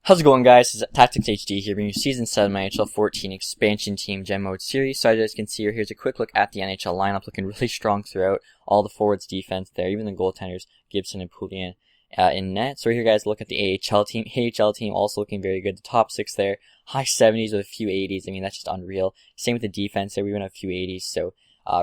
How's it going, guys? This is TacTixHD here, bringing you Season 7 NHL 14 Expansion Team Gem Mode Series. So as you guys can see here's a quick look at the NHL lineup, looking really strong throughout. All the forwards, defense there, even the goaltenders, Gibson and Pouliot in net. So here, guys, look at the AHL team. AHL team also looking very good. The top 6 there, high 70s with a few 80s. I mean, that's just unreal. Same with the defense there, we even have a few 80s. So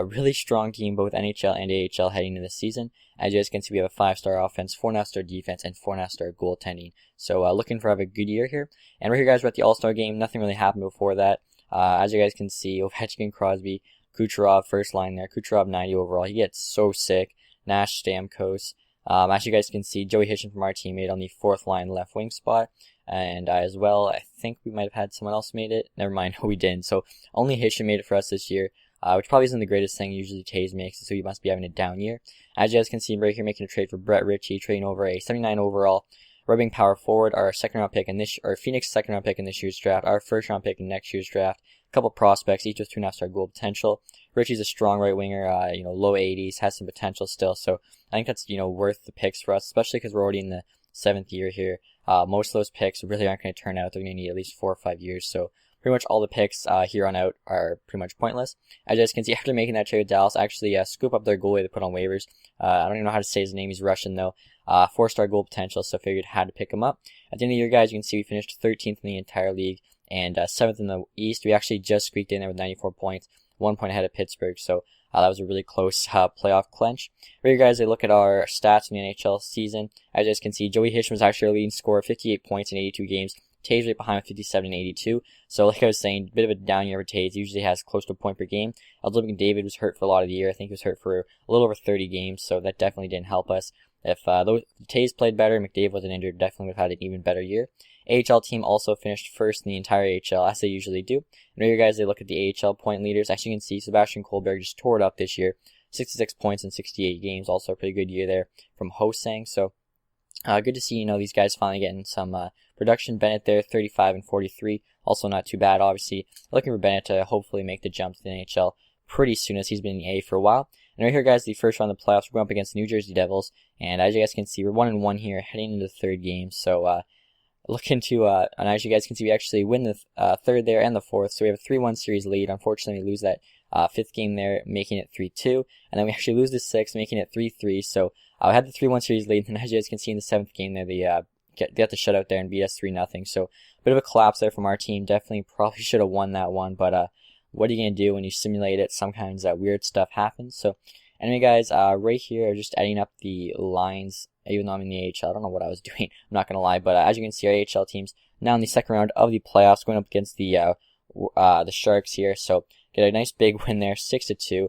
really strong team, both NHL and AHL heading into the season. As you guys can see, we have a 5-star offense, 4.5-star defense, and 4.5-star goaltending. So looking for a good year here. And right here, guys, we're at the All-Star game. Nothing really happened before that. As you guys can see, Ovechkin, Crosby, Kucherov, first line there. Kucherov 90 overall. He gets so sick. Nash, Stamkos. As you guys can see, Joey Hisham from our team made on the 4th line left wing spot. And as well, I think we might have had someone else made it. Never mind, we didn't. So only Hisham made it for us this year. Which probably isn't the greatest thing. Usually Taves makes it, so he must be having a down year. As you guys can see right here, making a trade for Brett Ritchie, trading over a 79 overall rubbing power forward, our second-round pick in this, or Phoenix second-round pick in this year's draft, our first-round pick in next year's draft. A couple prospects, each with 2.5-star goal potential. Ritchie's a strong right winger, low 80s, has some potential still. So I think that's worth the picks for us, especially because we're already in the 7th year here. Most of those picks really aren't going to turn out. They're going to need at least 4 or 5 years. So pretty much all the picks here on out are pretty much pointless. As you guys can see, after making that trade with Dallas, actually scoop up their goalie to put on waivers. I don't even know how to say his name. He's Russian, though. 4-star goal potential, so figured had to pick him up. At the end of the year, guys, you can see we finished 13th in the entire league and 7th in the East. We actually just squeaked in there with 94 points, 1 point ahead of Pittsburgh, so that was a really close playoff clinch. Right here, guys, they look at our stats in the NHL season. As you guys can see, Joey Hisham was actually our leading scorer, 58 points in 82 games. Taves right behind with 57 and 82. So like I was saying, a bit of a down year for Taves. He usually has close to a point per game. David was hurt for a lot of the year. I think he was hurt for a little over 30 games, so that definitely didn't help us. If Taves played better, McDavid wasn't injured, definitely would have had an even better year. AHL team also finished first in the entire AHL, as they usually do. And here, guys, they look at the AHL point leaders. As you can see, Sebastian Kohlberg just tore it up this year. 66 points in 68 games. Also a pretty good year there from Hosang. So good to see, these guys finally getting some production. Bennett there, 35 and 43. Also not too bad, obviously. Looking for Bennett to hopefully make the jump to the NHL pretty soon, as he's been in the A for a while. And right here, guys, the first round of the playoffs, we're going up against the New Jersey Devils. And as you guys can see, we're 1-1 here, heading into the third game. So looking to, and as you guys can see, we actually win the third there and the fourth. So we have a 3-1 series lead. Unfortunately, we lose that 5th game there, making it 3-2. And then we actually lose the 6th, making it 3-3. So we had the 3-1 series lead. And as you guys can see in the 7th game there, they got the shutout there and beat us 3-0. So a bit of a collapse there from our team. Definitely probably should have won that one. But what are you going to do when you simulate it? Sometimes weird stuff happens. So anyway, guys, right here, I'm just adding up the lines. Even though I'm in the AHL, I don't know what I was doing. I'm not going to lie. But as you can see, our AHL team's now in the second round of the playoffs, going up against the Sharks here. So get a nice big win there, 6-2.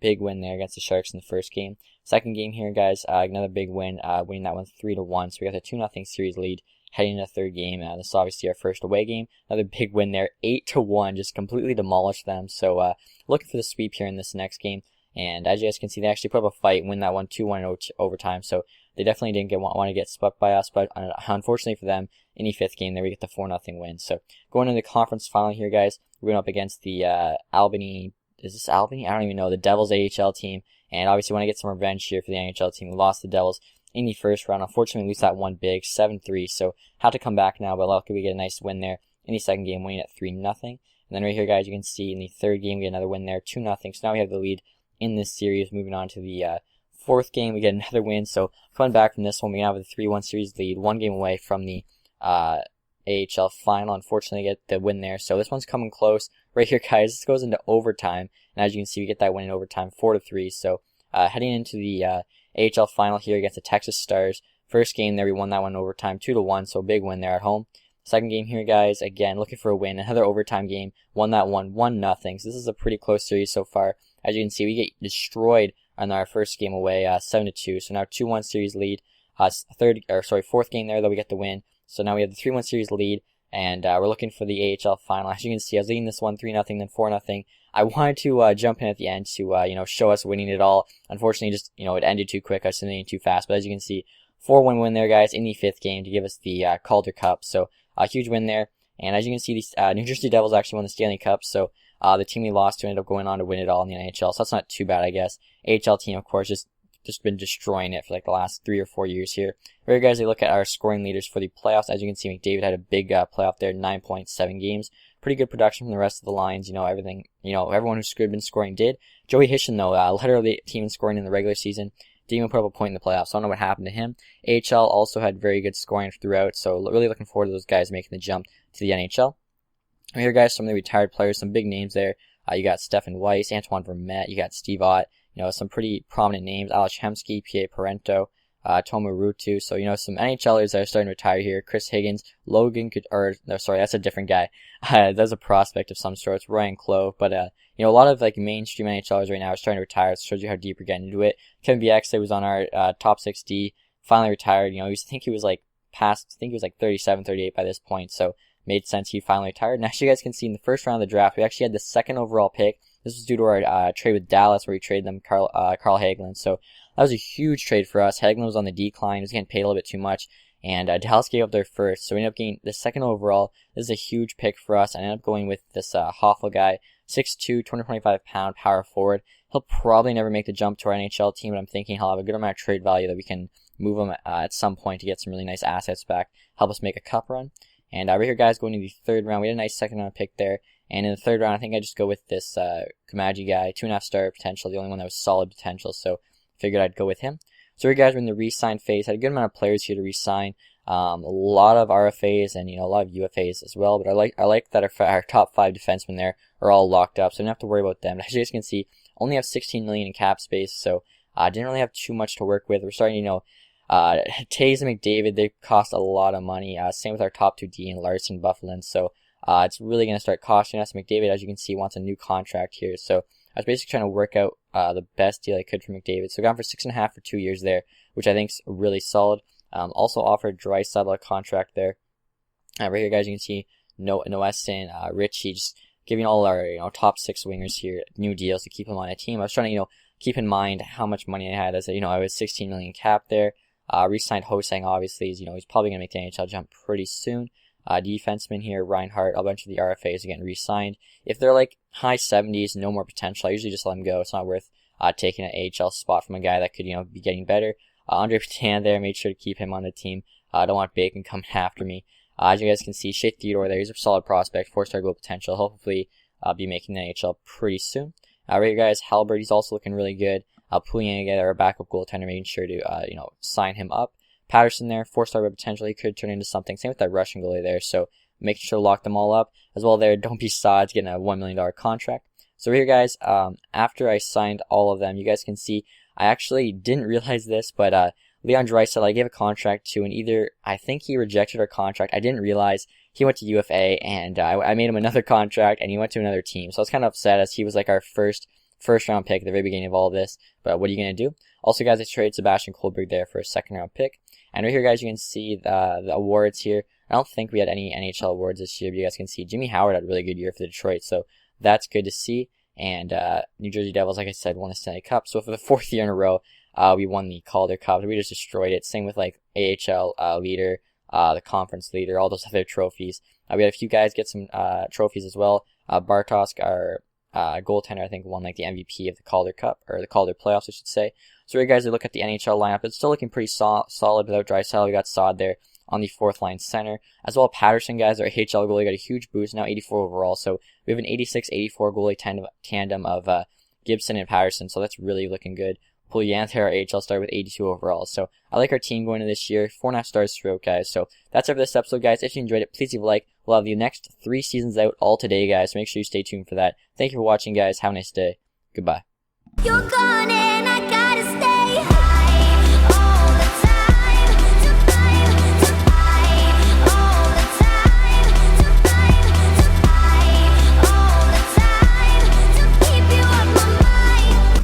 Big win there against the Sharks in the first game. Second game here, guys, another big win, winning that one 3-1. So we got a 2-0 series lead heading into the third game. This is obviously our first away game. Another big win there, 8-1, just completely demolished them. So looking for the sweep here in this next game. And as you guys can see, they actually put up a fight, win that one 2-1 in overtime. So they definitely didn't want to get swept by us, but unfortunately for them, in the 5th game there, we get the 4-0 win. So going into the conference final here, guys, we're going up against the Albany. Is this Albany? I don't even know. The Devils AHL team. And obviously want to get some revenge here for the NHL team. We lost the Devils in the first round. Unfortunately, we lose that one big, 7-3. So had to come back now, but luckily we get a nice win there in the second game, winning at 3-0. And then right here, guys, you can see in the third game, we get another win there, 2-0. So now we have the lead in this series. Moving on to the 4th game, we get another win. So coming back from this one, we now have a 3-1 series lead, 1 game away from the AHL final. Unfortunately, get the win there. So this one's coming close. Right here, guys, this goes into overtime. And as you can see, we get that win in overtime, 4-3. So heading into the AHL final here against the Texas Stars. First game there, we won that one in overtime, 2-1. So big win there at home. Second game here, guys, again, looking for a win. Another overtime game. Won that one, 1-0. So this is a pretty close series so far. As you can see, we get destroyed on our first game away, 7-2. So now 2-1 series lead. 4th game there, though, we get the win. So now we have the 3-1 series lead, and we're looking for the AHL final. As you can see, I was leading this one 3-0, then 4-0. I wanted to jump in at the end to show us winning it all. Unfortunately, just it ended too quick. I was ending too fast. But as you can see, 4-1 win there, guys, in the 5th game to give us the Calder Cup. So a huge win there. And as you can see, the New Jersey Devils actually won the Stanley Cup. So the team we lost to ended up going on to win it all in the NHL. So that's not too bad, I guess. AHL team, of course, just just been destroying it for like the last 3 or 4 years here. Right, guys, we look at our scoring leaders for the playoffs. As you can see, McDavid had a big playoff there, 9.7 games. Pretty good production from the rest of the lines. Everyone who's been scoring did. Joey Hishin, though, led our team in scoring in the regular season. Didn't even put up a point in the playoffs. So I don't know what happened to him. AHL also had very good scoring throughout. So really looking forward to those guys making the jump to the NHL. Here, guys, some of the retired players, some big names there. You got Stefan Weiss, Antoine Vermette, you got Steve Ott, some pretty prominent names, Alex Hemsky, P.A. Parento, Tomu Ruutu. So, some NHLers that are starting to retire here. Chris Higgins, that's a different guy. That's a prospect of some sorts, Ryan Clove. But, a lot of like mainstream NHLers right now are starting to retire. It shows you how deep we're getting into it. Kevin Bieksa was on our TacTixHD, finally retired. I think he was like 37, 38 by this point. So, made sense he finally retired. And as you guys can see, in the first round of the draft, we actually had the second overall pick. This was due to our trade with Dallas, where we traded them Carl Hagelin. So that was a huge trade for us. Hagelin was on the decline. He was getting paid a little bit too much. And Dallas gave up their first. So we ended up getting the second overall. This is a huge pick for us. I ended up going with this Hoffel guy, 6'2", 225-pound power forward. He'll probably never make the jump to our NHL team, but I'm thinking he'll have a good amount of trade value that we can move him at some point to get some really nice assets back, help us make a cup run. And right here, guys, going into the third round, we had a nice second round pick there. And in the third round, I think I just go with this Kamaji guy, 2.5-star potential, the only one that was solid potential. So figured I'd go with him. So here, guys, we're in the re-sign phase. Had a good amount of players here to re-sign. A lot of RFAs and a lot of UFAs as well. But I like that our top 5 defensemen there are all locked up, so I don't have to worry about them. As you guys can see, only have 16 million in cap space, so I didn't really have too much to work with. We're starting, Taves and McDavid, they cost a lot of money. Same with our top 2 D and Larson, Bufflin. So it's really going to start costing us. McDavid, as you can see, wants a new contract here. So I was basically trying to work out the best deal I could for McDavid. So I got him for 6.5 for 2 years there, which I think is really solid. Also offered Draisaitl a contract there. Right here, guys, you can see Noestin, Richie, just giving all our top 6 wingers here new deals to keep them on a team. I was trying to keep in mind how much money I had, as I was 16 million cap there. Re-signed Hosang, obviously, he's probably going to make the NHL jump pretty soon. Defenseman here, Reinhardt, a bunch of the RFAs are getting re-signed. If they're like high 70s, no more potential, I usually just let them go. It's not worth taking an AHL spot from a guy that could, be getting better. Andre Petan there, made sure to keep him on the team. I don't want Bacon coming after me. As you guys can see, Shea Theodore there, he's a solid prospect, 4-star goal potential. Hopefully, be making the NHL pretty soon. Right here, guys, Halbert, he's also looking really good. Pulling together our backup goaltender, making sure to, sign him up. Patterson there, 4-star potential. He could turn into something. Same with that Russian goalie there. So make sure to lock them all up. As well there, don't be sods getting a $1 million contract. So here, guys, after I signed all of them, you guys can see, I actually didn't realize this, but Leon Draisaitl I gave a contract to, and either, I think he rejected our contract. I didn't realize he went to UFA, and I made him another contract, and he went to another team. So I was kind of upset, as he was like our first round pick at the very beginning of all of this. But what are you going to do? Also, guys, I traded Sebastian Kohlberg there for a second round pick. And right here, guys, you can see the awards here. I don't think we had any NHL awards this year, but you guys can see Jimmy Howard had a really good year for Detroit. So that's good to see. And New Jersey Devils, like I said, won the Stanley Cup. So for the 4th year in a row, we won the Calder Cup. We just destroyed it. Same with like AHL leader, the conference leader, all those other trophies. We had a few guys get some trophies as well. Bartosk, our goaltender, I think, won like the MVP of the Calder Cup, or the Calder playoffs, I should say. So here, guys, we look at the NHL lineup. It's still looking pretty solid without Draisaitl. We got Saad there on the 4th line center. As well, Patterson, guys, our AHL goalie, got a huge boost, now 84 overall. So we have an 86-84 goalie tandem of Gibson and Patterson. So that's really looking good. Pouliot, our AHL star, with 82 overall. So I like our team going into this year. 4.5 stars throughout, guys. So that's it for this episode, guys. If you enjoyed it, please leave a like. We'll have the next 3 seasons out all today, guys. So make sure you stay tuned for that. Thank you for watching, guys. Have a nice day. Goodbye. You're gonna